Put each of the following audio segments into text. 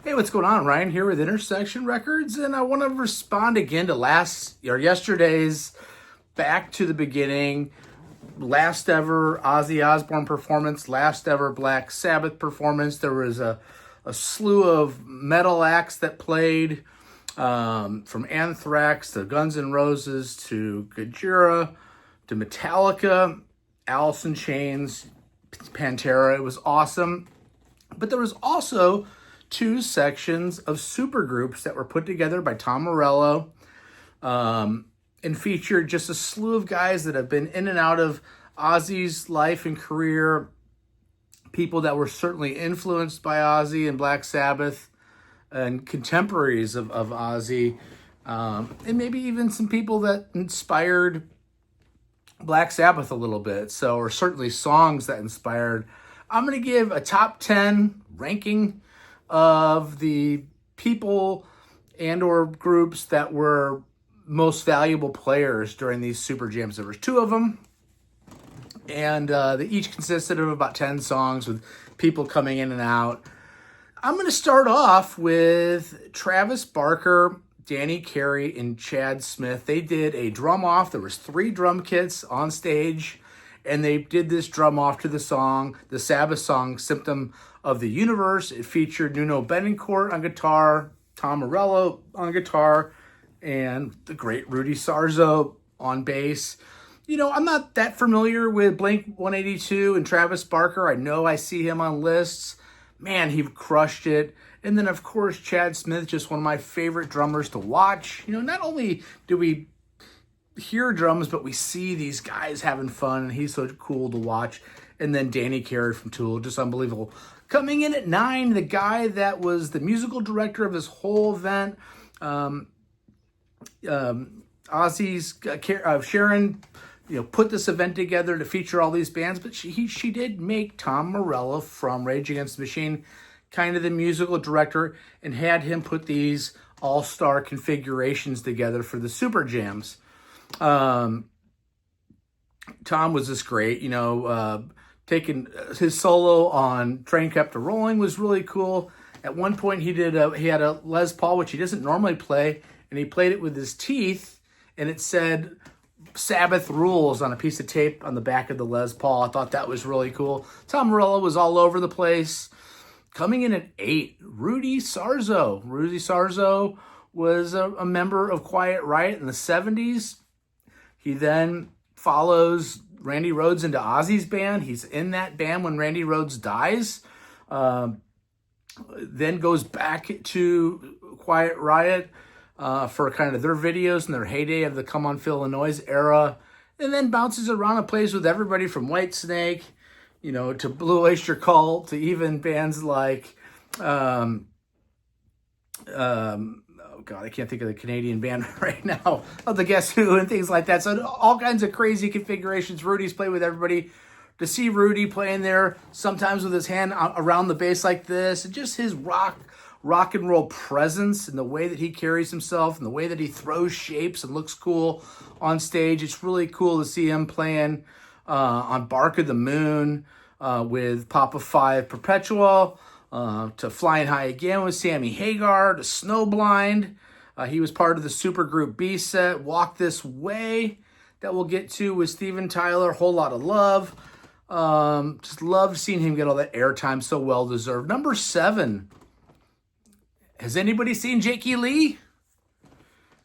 Hey, what's going on? Ryan here with Intersection Records, and I want to respond again to yesterday's Back to the Beginning, last ever Ozzy Osbourne performance, last ever Black Sabbath performance. There was a slew of metal acts that played, from Anthrax to Guns N' Roses to Gojira to Metallica, Alice in Chains, Pantera. It was awesome. But there was also two sections of supergroups that were put together by Tom Morello, and featured just a slew of guys that have been in and out of Ozzy's life and career, people that were certainly influenced by Ozzy and Black Sabbath, and contemporaries of Ozzy, and maybe even some people that inspired Black Sabbath a little bit, or certainly songs that inspired. I'm going to give a top 10 ranking of the people and or groups that were most valuable players during these super jams. There was two of them, and they each consisted of about 10 songs with people coming in and out. I'm going to start off with Travis Barker, Danny Carey, and Chad Smith. They did a drum off. There was 3 drum kits on stage, and they did this drum off to the Sabbath song, Symptom of the Universe. It featured Nuno Bettencourt on guitar, Tom Morello on guitar, and the great Rudy Sarzo on bass. You know, I'm not that familiar with Blink-182 and Travis Barker. I know I see him on lists. Man, he crushed it. And then, of course, Chad Smith, just one of my favorite drummers to watch. You know, not only do we hear drums, but we see these guys having fun, and he's so cool to watch. And then Danny Carey from Tool, just unbelievable. Coming in at 9, the guy that was the musical director of this whole event, Ozzy's Sharon, put this event together to feature all these bands, but she did make Tom Morello from Rage Against the Machine kind of the musical director, and had him put these all-star configurations together for the super jams. Tom was just great, taking his solo on Train Kept a Rolling was really cool. At one point he had a Les Paul, which he doesn't normally play, and he played it with his teeth, and it said Sabbath Rules on a piece of tape on the back of the Les Paul. I thought that was really cool. Tom Morello was all over the place. Coming in at 8, Rudy Sarzo. Rudy Sarzo was a member of Quiet Riot in the 70s. He then follows Randy Rhoads into Ozzy's band. He's in that band when Randy Rhoads dies. Then goes back to Quiet Riot for kind of their videos in their heyday of the Come On Phil Illinois era. And then bounces around and plays with everybody from Whitesnake, to Blue Oyster Cult, to even bands like, oh God, I can't think of the Canadian band right now, of the Guess Who and things like that. So all kinds of crazy configurations. Rudy's played with everybody. To see Rudy playing there, sometimes with his hand around the bass like this, and just his rock and roll presence and the way that he carries himself and the way that he throws shapes and looks cool on stage. It's really cool to see him playing on Bark of the Moon with Papa 5 Perpetual, to Flying High Again with Sammy Hagar, to Snowblind. He was part of the supergroup B set, Walk This Way, that we'll get to with Steven Tyler, Whole Lot of Love. Just love seeing him get all that airtime, so well deserved. Number 7. Has anybody seen Jakey Lee?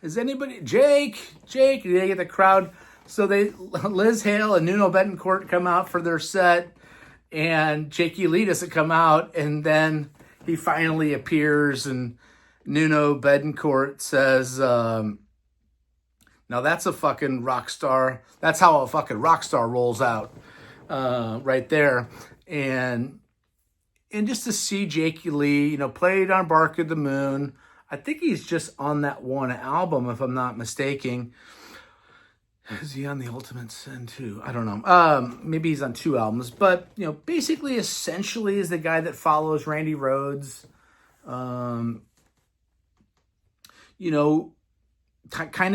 Jake, they get the crowd. So Liz Hale and Nuno Bettencourt come out for their set, and Jakey Lee doesn't come out, and then he finally appears, and Nuno Bettencourt says, now that's a fucking rock star. That's how a fucking rock star rolls out, right there. And just to see Jakey Lee, played on Bark of the Moon. I think he's just on that one album, if I'm not mistaken. Is he on the Ultimate Sin too? I don't know. Maybe he's on 2 albums. But, basically, essentially is the guy that follows Randy Rhoads. Kind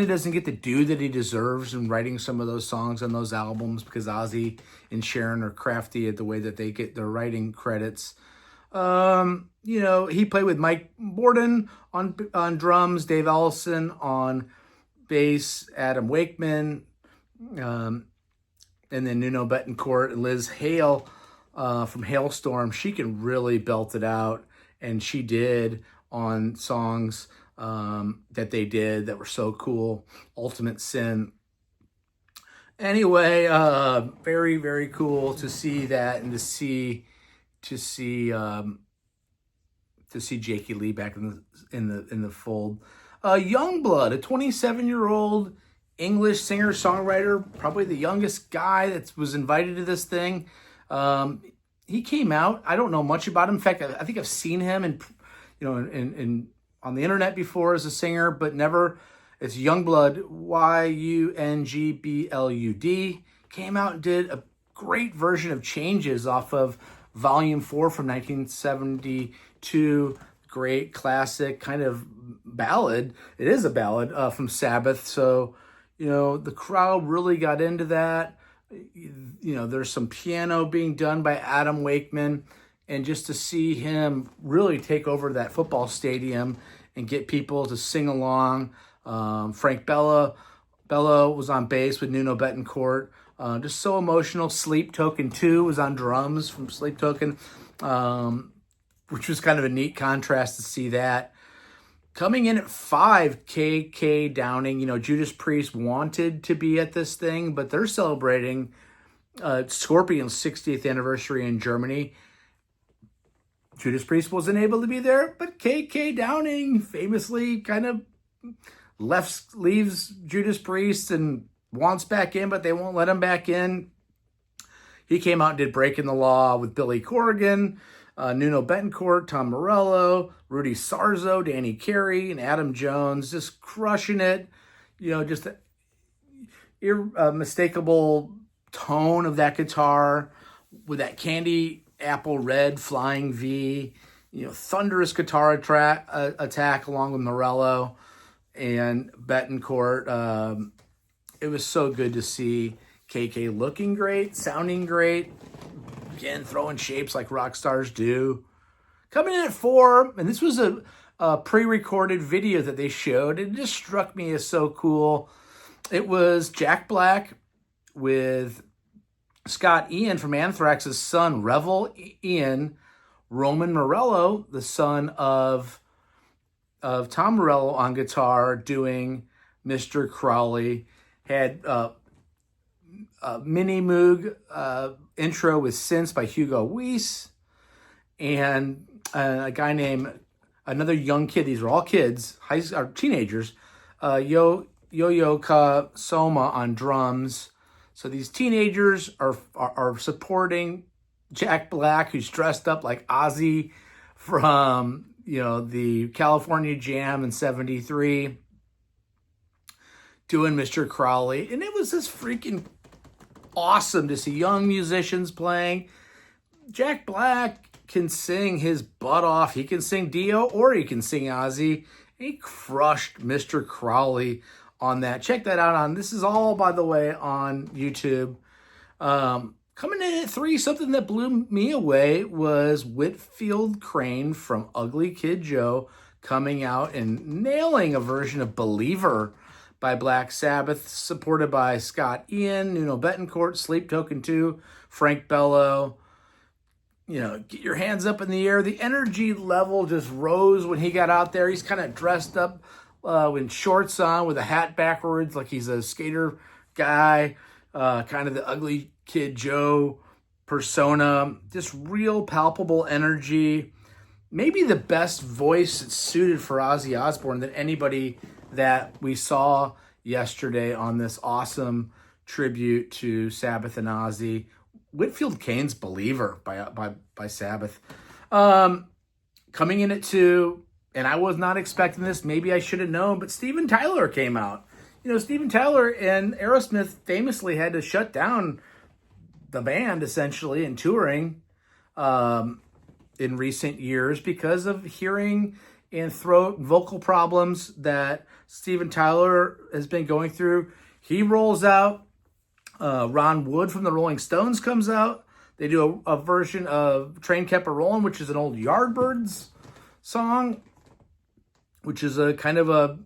of doesn't get the due that he deserves in writing some of those songs on those albums, because Ozzy and Sharon are crafty at the way that they get their writing credits. He played with Mike Borden on drums, Dave Ellison on bass, Adam Wakeman, um, and then Nuno Bettencourt and Liz Hale from Hailstorm. She can really belt it out, and she did on songs that they did that were so cool. Ultimate Sin. Anyway, very, very cool to see that, and to see Jakey Lee back in the fold. Youngblood, a 27-year-old English singer-songwriter, probably the youngest guy that was invited to this thing. He came out. I don't know much about him. In fact, I think I've seen him in on the internet before as a singer, but never. It's Youngblood, Youngblud. Came out and did a great version of Changes off of Volume 4 from 1972. Great classic kind of ballad. It is a ballad from Sabbath. So, the crowd really got into that. There's some piano being done by Adam Wakeman. And just to see him really take over that football stadium and get people to sing along. Frank Bello was on bass with Nuno Bettencourt. Just so emotional. Sleep Token 2 was on drums from Sleep Token, which was kind of a neat contrast to see that. Coming in at 5, KK Downing. Judas Priest wanted to be at this thing, but they're celebrating Scorpion's 60th anniversary in Germany. Judas Priest wasn't able to be there, but KK Downing famously kind of leaves Judas Priest and wants back in, but they won't let him back in. He came out and did Breaking the Law with Billy Corgan, Nuno Bettencourt, Tom Morello, Rudy Sarzo, Danny Carey, and Adam Jones, just crushing it. Just the unmistakable tone of that guitar with that candy apple red flying V, thunderous guitar attack along with Morello and Bettencourt. It was so good to see KK looking great, sounding great, again, throwing shapes like rock stars do. Coming in at 4, and this was a pre-recorded video that they showed. It just struck me as so cool. It was Jack Black with Scott Ian from Anthrax's son, Revel Ian, Roman Morello, the son of Tom Morello on guitar, doing Mr. Crowley. Had Mini Moog intro with Synths by Hugo Weiss, and a guy named, another young kid, these are all kids, teenagers, Yo-Yo Ka Soma on drums. So these teenagers are supporting Jack Black, who's dressed up like Ozzy from the California Jam in '73, doing Mr. Crowley. And it was just freaking awesome to see young musicians playing. Jack Black can sing his butt off. He can sing Dio or he can sing Ozzy. He crushed Mr. Crowley on that. Check that out this is all, by the way, on YouTube. Coming in at 3, something that blew me away was Whitfield Crane from Ugly Kid Joe coming out and nailing a version of Believer by Black Sabbath, supported by Scott Ian, Nuno Bettencourt, Sleep Token 2, Frank Bello. Get your hands up in the air. The energy level just rose when he got out there. He's kind of dressed up with shorts on, with a hat backwards, like he's a skater guy, kind of the Ugly Kid Joe persona. Just real palpable energy. Maybe the best voice that's suited for Ozzy Osbourne than anybody that we saw yesterday on this awesome tribute to Sabbath and Ozzy. Whitfield Cane's Believer by Sabbath. Coming in at 2, and I was not expecting this. Maybe I should have known, but Steven Tyler came out. Steven Tyler and Aerosmith famously had to shut down the band, essentially, in touring in recent years because of hearing and throat and vocal problems that Steven Tyler has been going through. He rolls out. Ron Wood from the Rolling Stones comes out They do a version of Train Kept a Rollin', which is an old Yardbirds song, which is a kind of a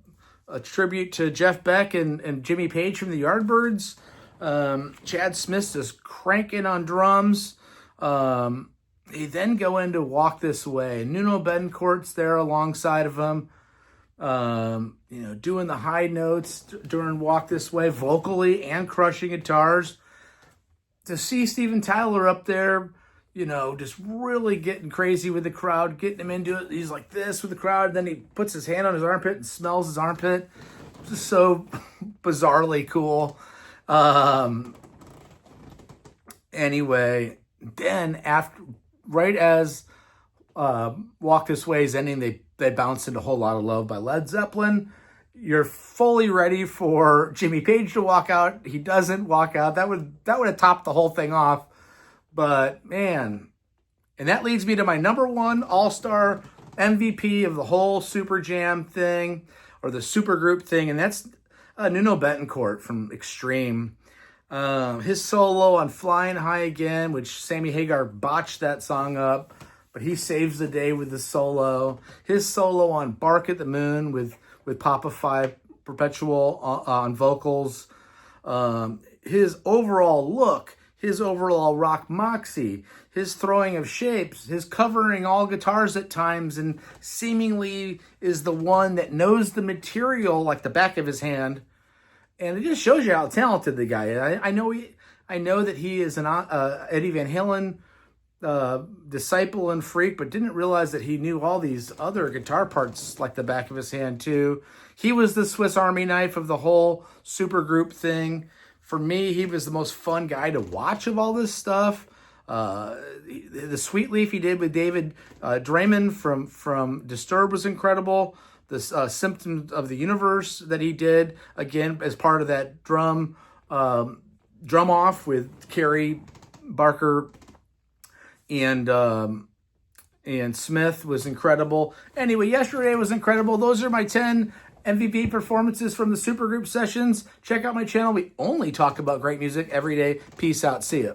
tribute to Jeff Beck and Jimmy Page from the Yardbirds. Chad Smith's just cranking on drums. They then go into Walk This Way. Nuno Bettencourt's there alongside of him, doing the high notes during Walk This Way, vocally and crushing guitars. To see Steven Tyler up there, just really getting crazy with the crowd, getting him into it. He's like this with the crowd, and then he puts his hand on his armpit and smells his armpit. Just so bizarrely cool. Anyway, then right as Walk This Way is ending, they bounce into Whole Lotta Love by Led Zeppelin. You're fully ready for Jimmy Page to walk out. He doesn't walk out. That would have topped the whole thing off. But man, and that leads me to my number one all-star MVP of the whole Super Jam thing, or the super group thing, and that's Nuno Bettencourt from Extreme. His solo on Flying High Again, which Sammy Hagar botched that song up, but he saves the day with the solo. His solo on Bark at the Moon with Papa Five Perpetual on vocals. His overall look, his overall rock moxie, his throwing of shapes, his covering all guitars at times, and seemingly is the one that knows the material like the back of his hand. And it just shows you how talented the guy is. I know that he is an Eddie Van Halen disciple and freak, but didn't realize that he knew all these other guitar parts like the back of his hand too. He was the Swiss Army knife of the whole supergroup thing. For me, he was the most fun guy to watch of all this stuff. The Sweet Leaf he did with David Draymond from Disturbed was incredible. The Symptoms of the Universe that he did, again, as part of that drum off with Kerry, Barker, and Smith was incredible. Anyway, yesterday was incredible. Those are my 10 MVP performances from the supergroup sessions. Check out my channel. We only talk about great music every day. Peace out. See ya.